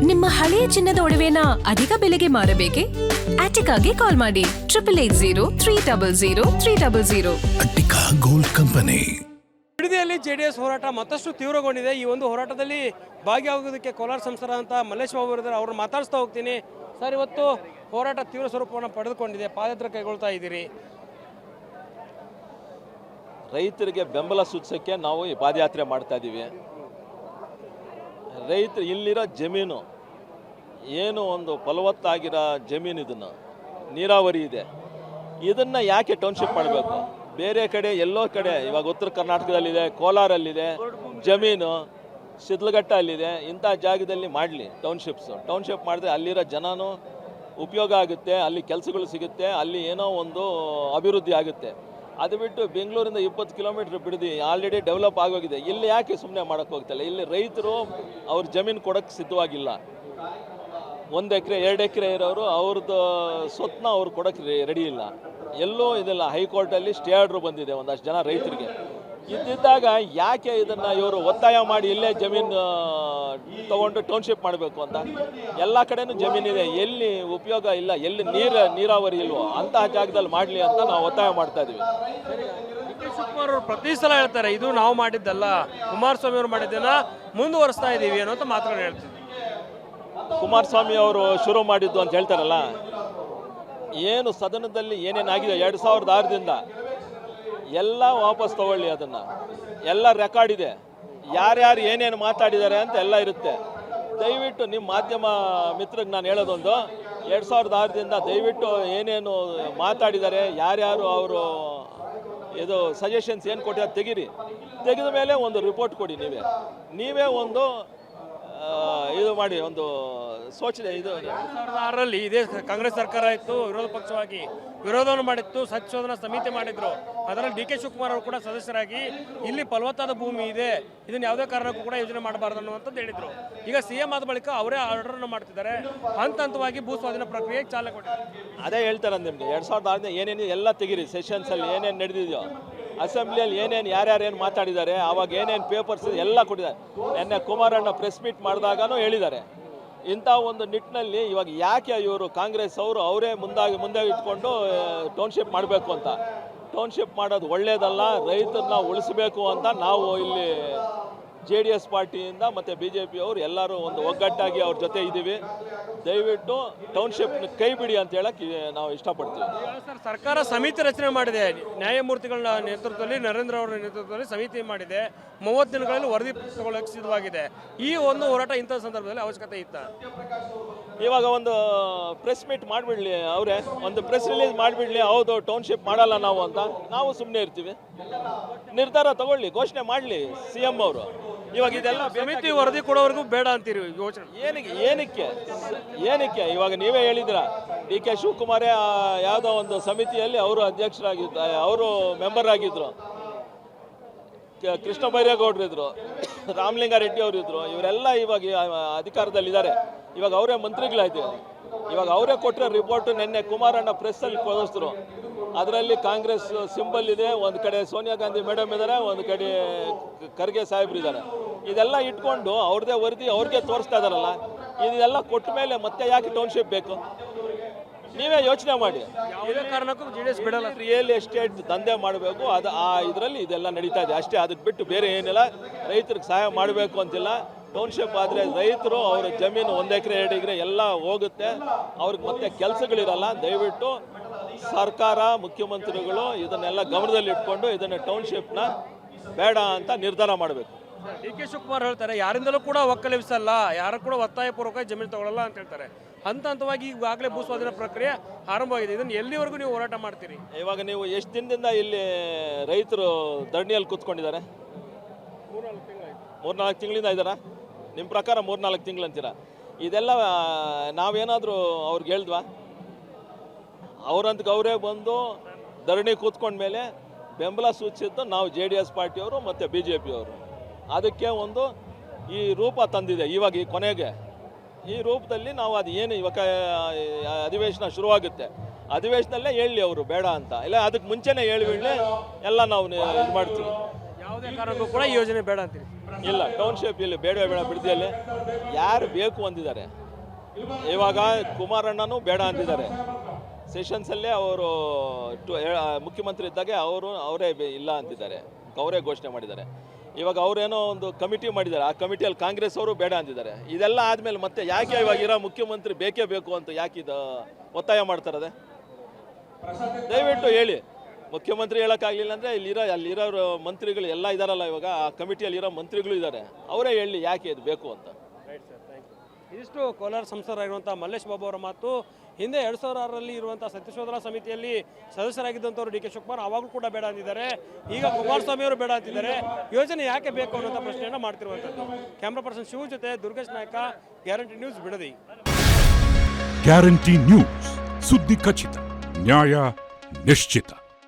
ನಿಮ್ಮ ಹಳೆಯ ಚಿನ್ನದ ಒಡವೆನ ಅಧಿಕ ಬೆಲೆಗೆ ಮಾರಬೇಕೆ? ಆಟಿಕಾಗೆ ಕಾಲ್ ಮಾಡಿ 8880 ಅಟ್ಟಿಕಾ ಗೋಲ್ಡ್ ಕಂಪನಿ. ಬಿಡದಿಯಲ್ಲಿ ಜೆಡಿಎಸ್ ಹೋರಾಟ ಮತ್ತಷ್ಟು ತೀವ್ರಗೊಂಡಿದೆ. ಈ ಒಂದು ಹೋರಾಟದಲ್ಲಿ ಭಾಗಿಯಾಗೋದಕ್ಕೆ ಕೋಲಾರ ಸಂಸದರಾದಂಥ ಮಲ್ಲೇಶ್ ಬಾಬು ಅವರಿದ್ದಾರೆ. ಅವ್ರನ್ನ ಮಾತಾಡಿಸ್ತಾ ಹೋಗ್ತೀನಿ. ಸರ್, ಇವತ್ತು ಹೋರಾಟ ತೀವ್ರ ಸ್ವರೂಪವನ್ನು ಪಡೆದುಕೊಂಡಿದೆ, ಪಾದಯಾತ್ರೆ ಕೈಗೊಳ್ತಾ ಇದ್ದೀರಿ. ರೈತರಿಗೆ ಬೆಂಬಲ ಸೂಚಿಸೋಕ್ಕೆ ನಾವು ಈ ಪಾದಯಾತ್ರೆ ಮಾಡ್ತಾ ಇದ್ದೀವಿ. ರೈತರು ಇಲ್ಲಿರೋ ಜಮೀನು ಏನು ಒಂದು ಫಲವತ್ತಾಗಿರೋ ಜಮೀನು, ಇದನ್ನು ನೀರಾವರಿ ಇದೆ, ಇದನ್ನು ಯಾಕೆ ಟೌನ್ಶಿಪ್ ಮಾಡಬೇಕು? ಬೇರೆ ಕಡೆ ಎಲ್ಲೋ ಕಡೆ ಇವಾಗ ಉತ್ತರ ಕರ್ನಾಟಕದಲ್ಲಿದೆ, ಕೋಲಾರಲ್ಲಿದೆ ಜಮೀನು, ಶಿಡ್ಲಘಟ್ಟ ಅಲ್ಲಿದೆ. ಇಂಥ ಜಾಗದಲ್ಲಿ ಮಾಡಲಿ ಟೌನ್ಶಿಪ್ ಮಾಡಿದ್ರೆ ಅಲ್ಲಿರೋ ಜನನೂ ಉಪಯೋಗ ಆಗುತ್ತೆ, ಅಲ್ಲಿ ಕೆಲಸಗಳು ಸಿಗುತ್ತೆ, ಅಲ್ಲಿ ಏನೋ ಒಂದು ಅಭಿವೃದ್ಧಿ ಆಗುತ್ತೆ. ಅದು ಬಿಟ್ಟು ಬೆಂಗಳೂರಿಂದ 20 ಕಿಲೋಮೀಟ್ರ್ ಬಿಡದಿ ಆಲ್ರೆಡಿ ಡೆವಲಪ್ ಆಗೋಗಿದೆ. ಇಲ್ಲಿ ಯಾಕೆ ಸುಮ್ಮನೆ ಮಾಡೋಕ್ಕೆ ಹೋಗ್ತಾಯಿಲ್ಲ? ಇಲ್ಲಿ ರೈತರು ಅವ್ರ ಜಮೀನು ಕೊಡೋಕ್ಕೆ ಸಿದ್ಧವಾಗಿಲ್ಲ. 1 ಎಕರೆ 2 ಎಕರೆ ಇರೋರು ಅವ್ರದ್ದು ಸ್ವತ್ತನ್ನ ಅವ್ರು ಕೊಡೋಕ್ಕೆ ರೆಡಿ ಇಲ್ಲ. ಎಲ್ಲೂ ಇದೆಲ್ಲ ಹೈಕೋರ್ಟಲ್ಲಿ ಸ್ಟೇ ಆರ್ಡ್ರ್ ಬಂದಿದೆ ಒಂದಷ್ಟು ಜನ ರೈತರಿಗೆ. ಇದ್ದಿದ್ದಾಗ ಯಾಕೆ ಇದನ್ನು ಇವರು ಒತ್ತಾಯ ಮಾಡಿ ಇಲ್ಲೇ ಜಮೀನು ತೊಗೊಂಡು ಟೌನ್ಶಿಪ್ ಮಾಡಬೇಕು ಅಂತ? ಎಲ್ಲ ಕಡೆನೂ ಜಮೀನಿದೆ, ಎಲ್ಲಿ ಉಪಯೋಗ ಇಲ್ಲ, ಎಲ್ಲಿ ನೀರಾವರಿ ಇಲ್ವೋ ಅಂತಹ ಜಾಗದಲ್ಲಿ ಮಾಡಲಿ ಅಂತ ನಾವು ಒತ್ತಾಯ ಮಾಡ್ತಾ ಇದ್ದೀವಿ. ಶಿವಕುಮಾರ್ ಅವರು ಪ್ರತಿ ಸಲ ಹೇಳ್ತಾರೆ, ಇದು ನಾವು ಮಾಡಿದ್ದಲ್ಲ, ಕುಮಾರಸ್ವಾಮಿ ಅವರು ಮಾಡಿದ್ದನ್ನ ಮುಂದುವರಿಸ್ತಾ ಇದ್ದೀವಿ ಅನ್ನೋ ಮಾತುಗಳು ಹೇಳ್ತೀವಿ. ಕುಮಾರಸ್ವಾಮಿ ಅವರು ಶುರು ಮಾಡಿದ್ದು ಅಂತ ಹೇಳ್ತಾರಲ್ಲ, ಏನು ಸದನದಲ್ಲಿ ಏನೇನಾಗಿದೆ 2006ದಿಂದ ಎಲ್ಲ ವಾಪಸ್ ತಗೊಳ್ಳಿ, ಅದನ್ನು ಎಲ್ಲ ರೆಕಾರ್ಡ್ ಇದೆ, ಯಾರ್ಯಾರು ಏನೇನು ಮಾತಾಡಿದ್ದಾರೆ ಅಂತ ಎಲ್ಲ ಇರುತ್ತೆ. ದಯವಿಟ್ಟು ನಿಮ್ಮ ಮಾಧ್ಯಮ ಮಿತ್ರರಿಗೆ ನಾನು ಹೇಳೋದೊಂದು, 2006ದಿಂದ ದಯವಿಟ್ಟು ಏನೇನು ಮಾತಾಡಿದ್ದಾರೆ, ಯಾರ್ಯಾರು ಅವರು ಇದು ಸಜೆಷನ್ಸ್ ಏನು ಕೊಟ್ಟಿದ್ದಾರೆ ತೆಗೆದ ಮೇಲೆ ಒಂದು ರಿಪೋರ್ಟ್ ಕೊಡಿ. ನೀವೇ ಒಂದು ಇದು ಮಾಡಿ, ಒಂದು ಸೋಚನೆ. ಇದು 2006ರಲ್ಲಿ ಇದೇ ಕಾಂಗ್ರೆಸ್ ಸರ್ಕಾರ ಇತ್ತು, ವಿರೋಧ ಪಕ್ಷವಾಗಿ ವಿರೋಧವನ್ನು ಮಾಡಿತ್ತು, ಸಂಶೋಧನಾ ಸಮಿತಿ ಮಾಡಿದ್ರು. ಅದರಲ್ಲಿ ಡಿ ಕೆ ಶಿವಕುಮಾರ್ ಅವರು ಕೂಡ ಸದಸ್ಯರಾಗಿ ಇಲ್ಲಿ ಫಲವತ್ತಾದ ಭೂಮಿ ಇದೆ, ಇದನ್ನು ಯಾವುದೇ ಕಾರಣಕ್ಕೂ ಕೂಡ ಯೋಜನೆ ಮಾಡಬಾರ್ದು ಅನ್ನುವಂಥದ್ದು ಹೇಳಿದ್ರು. ಈಗ CM ಆದ ಬಳಿಕ ಅವರೇ ಆರ್ಡರ್ನ ಮಾಡ್ತಿದ್ದಾರೆ, ಹಂತವಾಗಿ ಭೂ ಸ್ವಾಧೀನ ಪ್ರಕ್ರಿಯೆಗೆ ಚಾಲನೆ ಕೊಟ್ಟಿದ್ದಾರೆ. ಅದೇ ಹೇಳ್ತಾರೆ ನಿಮಗೆ, 2006 ಏನೇನು ಎಲ್ಲ ತೆಗೀರಿ, ಸೆಷನ್ಸಲ್ಲಿ ಏನೇನು ನಡೆದಿದೆಯೋ, ಅಸೆಂಬ್ಲಿಯಲ್ಲಿ ಏನೇನು ಯಾರ್ಯಾರೇನು ಮಾತಾಡಿದ್ದಾರೆ, ಆವಾಗ ಏನೇನು ಪೇಪರ್ಸ್ ಎಲ್ಲ ಕೊಟ್ಟಿದ್ದಾರೆ. ನಿನ್ನೆ ಕುಮಾರಣ್ಣ ಪ್ರೆಸ್ ಮೀಟ್ ಮಾಡಿದಾಗೂ ಹೇಳಿದ್ದಾರೆ. ಇಂಥ ಒಂದು ನಿಟ್ಟಿನಲ್ಲಿ ಇವಾಗ ಯಾಕೆ ಇವರು ಕಾಂಗ್ರೆಸ್ ಅವರು ಅವರೇ ಮುಂದೆ ಇಟ್ಕೊಂಡು ಟೌನ್ಶಿಪ್ ಮಾಡಬೇಕು ಅಂತ? ಟೌನ್ಶಿಪ್ ಮಾಡೋದು ಒಳ್ಳೆಯದಲ್ಲ, ರೈತರನ್ನ ಉಳಿಸಬೇಕು ಅಂತ ನಾವು ಇಲ್ಲಿ JDS ಪಾರ್ಟಿಯಿಂದ ಮತ್ತು BJP ಅವರು ಎಲ್ಲರೂ ಒಂದು ಒಗ್ಗಟ್ಟಾಗಿ ಅವ್ರ ಜೊತೆ ಇದ್ದೀವಿ. ದಯವಿಟ್ಟು ಟೌನ್ಶಿಪ್ನ ಕೈ ಬಿಡಿ ಅಂತ ಹೇಳಕ್ಕೆ ನಾವು ಇಷ್ಟಪಡ್ತೀವಿ. ಸರ್, ಸರ್ಕಾರ ಸಮಿತಿ ರಚನೆ ಮಾಡಿದೆ, ನ್ಯಾಯಮೂರ್ತಿಗಳ ನೇತೃತ್ವದಲ್ಲಿ, ನರೇಂದ್ರ ಅವರ ನೇತೃತ್ವದಲ್ಲಿ ಸಮಿತಿ ಮಾಡಿದೆ. 30 ದಿನಗಳಲ್ಲಿ ವರದಿ ತಗೊಳ್ಳೋಕೆ ಸಿದ್ಧವಾಗಿದೆ. ಈ ಒಂದು ಹೋರಾಟ ಇಂಥ ಸಂದರ್ಭದಲ್ಲಿ ಅವಶ್ಯಕತೆ ಇತ್ತ? ಇವಾಗ ಒಂದು ಪ್ರೆಸ್ ಮೀಟ್ ಮಾಡಿಬಿಡ್ಲಿ, ಅವರೇ ಒಂದು ಪ್ರೆಸ್ ರಿಲೀಸ್ ಮಾಡಿಬಿಡ್ಲಿ, ಹೌದು ಟೌನ್ಶಿಪ್ ಮಾಡಲ್ಲ ನಾವು ಅಂತ. ನಾವು ಸುಮ್ಮನೆ ಇರ್ತೀವಿ? ನಿರ್ಧಾರ ತಗೊಳ್ಳಿ, ಘೋಷಣೆ ಮಾಡಲಿ CM ಅವರು. ಇವಾಗ ಇದೆಲ್ಲ ಸಮಿತಿ ವರದಿ ಕೊಡೋವರೆಗೂ ಬೇಡ ಅಂತೀರಿ ಯೋಚನೆ? ಏನಕ್ಕೆ ಇವಾಗ ನೀವೇ ಹೇಳಿದ್ರ, ಡಿ ಕೆ ಶಿವಕುಮಾರೇ ಯಾವುದೋ ಒಂದು ಸಮಿತಿಯಲ್ಲಿ ಅವರು ಅಧ್ಯಕ್ಷರಾಗಿದ್ದ, ಅವರು ಮೆಂಬರ್ ಆಗಿದ್ರು, ಕೃಷ್ಣ ಬೈರೇಗೌಡರು ಇದ್ರು, ರಾಮಲಿಂಗಾರೆಡ್ಡಿ ಅವರು ಇದ್ರು. ಇವರೆಲ್ಲ ಇವಾಗ ಅಧಿಕಾರದಲ್ಲಿದ್ದಾರೆ. ಇವಾಗ ಅವರೇ ಮಂತ್ರಿಗಳಾಯ್ತು. ಇವಾಗ ಅವರೇ ಕೊಟ್ಟರೆ ರಿಪೋರ್ಟು ನಿನ್ನೆ ಕುಮಾರಣ್ಣ ಪ್ರೆಸ್ಸಲ್ಲಿ ತೋರಿಸಿದ್ರು. ಅದರಲ್ಲಿ ಕಾಂಗ್ರೆಸ್ ಸಿಂಬಲ್ ಇದೆ, ಒಂದು ಕಡೆ ಸೋನಿಯಾ ಗಾಂಧಿ ಮೇಡಮ್ ಇದ್ದಾರೆ, ಒಂದು ಕಡೆ ಖರ್ಗೆ ಸಾಹೇಬ್ರು ಇದ್ದಾರೆ. ಇದೆಲ್ಲ ಇಟ್ಕೊಂಡು ಅವ್ರದ್ದೇ ವರದಿ ಅವ್ರಿಗೆ ತೋರಿಸ್ತಾ ಇದ್ದಾರಲ್ಲ, ಇದೆಲ್ಲ ಕೊಟ್ಟ ಮೇಲೆ ಮತ್ತೆ ಯಾಕೆ ಟೌನ್ಶಿಪ್ ಬೇಕು? ನೀವೇ ಯೋಚನೆ ಮಾಡಿ. ಯಾವುದೇ ಕಾರಣಕ್ಕೂ JDS ಬಿಡಲ್ಲ. ರಿಯಲ್ ಎಸ್ಟೇಟ್ ದಂಧೆ ಮಾಡಬೇಕು, ಅದು ಇದರಲ್ಲಿ ಇದೆಲ್ಲ ನಡೀತಾ ಇದೆ ಅಷ್ಟೇ. ಅದಕ್ಕೆ ಬಿಟ್ಟು ಬೇರೆ ಏನಿಲ್ಲ. ರೈತರಿಗೆ ಸಹಾಯ ಮಾಡಬೇಕು ಅಂತಿಲ್ಲ. ಟೌನ್ಶಿಪ್ ಆದರೆ ರೈತರು ಅವರ ಜಮೀನು 1 ಎಕರೆ 2 ಎಕರೆ ಎಲ್ಲ ಹೋಗುತ್ತೆ, ಅವ್ರಿಗೆ ಮತ್ತೆ ಕೆಲಸಗಳಿರಲ್ಲ. ದಯವಿಟ್ಟು ಸರ್ಕಾರ, ಮುಖ್ಯಮಂತ್ರಿಗಳು ಇದನ್ನೆಲ್ಲ ಗಮನದಲ್ಲಿ ಇಟ್ಕೊಂಡು ಇದನ್ನು ಟೌನ್ಶಿಪ್ನ ಬೇಡ ಅಂತ ನಿರ್ಧಾರ ಮಾಡಬೇಕು. ಡಿ ಕೆ ಶಿವಕುಮಾರ್ ಹೇಳ್ತಾರೆ, ಯಾರಿಂದಲೂ ಕೂಡ ಒಕ್ಕಲಿಸಲ್ಲ, ಯಾರು ಕೂಡ ಒತ್ತಾಯಪೂರ್ವಕ ಜಮೀನು ತಗೊಳ್ಳಲ್ಲ ಅಂತ ಹೇಳ್ತಾರೆ. ಹಂತವಾಗಿ ಈಗಾಗಲೇ ಭೂ ಸ್ವಾಧೀನ ಪ್ರಕ್ರಿಯೆ ಆರಂಭವಾಗಿದೆ. ಇದನ್ನು ಎಲ್ಲಿವರೆಗೂ ನೀವು ಹೋರಾಟ ಮಾಡ್ತೀರಿ? ಇವಾಗ ನೀವು ಎಷ್ಟು ದಿನದಿಂದ ಇಲ್ಲಿ ರೈತರು ಧರಣಿಯಲ್ಲಿ ಕೂತ್ಕೊಂಡಿದ್ದಾರೆ? 3-4 ತಿಂಗಳಿಂದ ಇದ್ದಾರಾ? ನಿಮ್ಮ ಪ್ರಕಾರ 3-4 ತಿಂಗಳು ಅಂತೀರಾ? ಇದೆಲ್ಲ ನಾವೇನಾದರೂ ಅವ್ರಿಗೆ ಹೇಳಿದ್ವಾ? ಅವರೇ ಬಂದು ಧರಣಿ ಕೂತ್ಕೊಂಡ್ಮೇಲೆ ಬೆಂಬಲ ಸೂಚಿಸಿದ್ದು ನಾವು JDS ಪಾರ್ಟಿಯವರು ಮತ್ತು BJP ಅವರು. ಅದಕ್ಕೆ ಒಂದು ಈ ರೂಪ ತಂದಿದೆ. ಇವಾಗ ಈ ಕೊನೆಗೆ ಈ ರೂಪದಲ್ಲಿ ನಾವು ಅದು ಏನು ಇವಾಗ ಅಧಿವೇಶನ ಶುರುವಾಗುತ್ತೆ, ಅಧಿವೇಶನದಲ್ಲೇ ಹೇಳಿ ಅವರು ಬೇಡ ಅಂತ, ಇಲ್ಲ ಅದಕ್ಕೆ ಮುಂಚೆನೇ ಹೇಳಿಬಿಡಲಿ, ಎಲ್ಲ ನಾವು ಇದು ಮಾಡ್ತೀವಿ. ಯಾವುದೇ ಕಾರಣಕ್ಕೂ ಕೂಡ ಈ ಯೋಜನೆ ಬೇಡ ಅಂತೀವಿ. ಇಲ್ಲ ಟೌನ್ಶಿಪ್ ಇಲ್ಲಿ ಬೇಡವೇ ಬೇಡ ಬಿಡದಿಯಲ್ಲಿ ಯಾರು ಬೇಕು ಅಂದಿದ್ದಾರೆ. ಇವಾಗ ಕುಮಾರಣ್ಣನೂ ಬೇಡ ಅಂದಿದ್ದಾರೆ. ಸೆಷನ್ಸಲ್ಲೇ ಅವರು ಮುಖ್ಯಮಂತ್ರಿ ಇದ್ದಾಗೆ ಅವರೇ ಇಲ್ಲ ಅಂತಿದ್ದಾರೆ, ಅವರೇ ಘೋಷಣೆ ಮಾಡಿದ್ದಾರೆ. ಇವಾಗ ಅವರೇನೋ ಒಂದು ಕಮಿಟಿ ಮಾಡಿದ್ದಾರೆ, ಆ ಕಮಿಟಿಯಲ್ಲಿ ಕಾಂಗ್ರೆಸ್ ಅವರು ಬೇಡ ಅಂತಿದ್ದಾರೆ. ಇದೆಲ್ಲ ಆದಮೇಲೆ ಮತ್ತೆ ಯಾಕೆ ಇವಾಗ ಇರೋ ಮುಖ್ಯಮಂತ್ರಿ ಬೇಕೇ ಬೇಕು ಅಂತ ಯಾಕೆ ಇದು ಒತ್ತಾಯ ಮಾಡ್ತಾರದೆ? ದಯವಿಟ್ಟು ಹೇಳಿ. ಮುಖ್ಯಮಂತ್ರಿ ಹೇಳೋಕ್ಕಾಗಲಿಲ್ಲ ಅಂದರೆ ಅಲ್ಲಿರೋ ಮಂತ್ರಿಗಳು ಎಲ್ಲ ಇದ್ದಾರಲ್ಲ, ಇವಾಗ ಆ ಕಮಿಟಿಯಲ್ಲಿರೋ ಮಂತ್ರಿಗಳು ಇದ್ದಾರೆ, ಅವರೇ ಹೇಳಿ ಯಾಕೆ ಇದು ಬೇಕು ಅಂತ. Right sir, thank you. ಇದಿಷ್ಟು ಕೋಲಾರ ಸಂಸದರಾಗಿರುವಂಥ ಮಲ್ಲೇಶ್ ಬಾಬು ಅವರ ಮಾತು. ಹಿಂದೆ 2006ರಲ್ಲಿ ಇರುವಂಥ ಸತ್ಯಶೋಧನಾ ಸಮಿತಿಯಲ್ಲಿ ಸದಸ್ಯರಾಗಿದ್ದಂಥವ್ರು ಡಿ ಕೆ ಶಿವಕುಮಾರ್ ಆವಾಗಲೂ ಕೂಡ ಬೇಡ ಅಂತಿದ್ದಾರೆ. ಈಗ ಕುಮಾರಸ್ವಾಮಿ ಅವರು ಬೇಡ ಅಂತಿದ್ದಾರೆ. ಯೋಜನೆ ಯಾಕೆ ಬೇಕು ಅನ್ನೋಂಥ ಪ್ರಶ್ನೆಯನ್ನು ಮಾಡ್ತಿರುವಂಥದ್ದು. ಕ್ಯಾಮ್ರಾ ಪರ್ಸನ್ ಶಿವ ಜೊತೆ ದುರ್ಗೇಶ್ ನಾಯಕ, guarantee news, Bidadi. Guarantee news, ಸುದ್ದಿ ಖಚಿತ, ನ್ಯಾಯ ನಿಶ್ಚಿತ.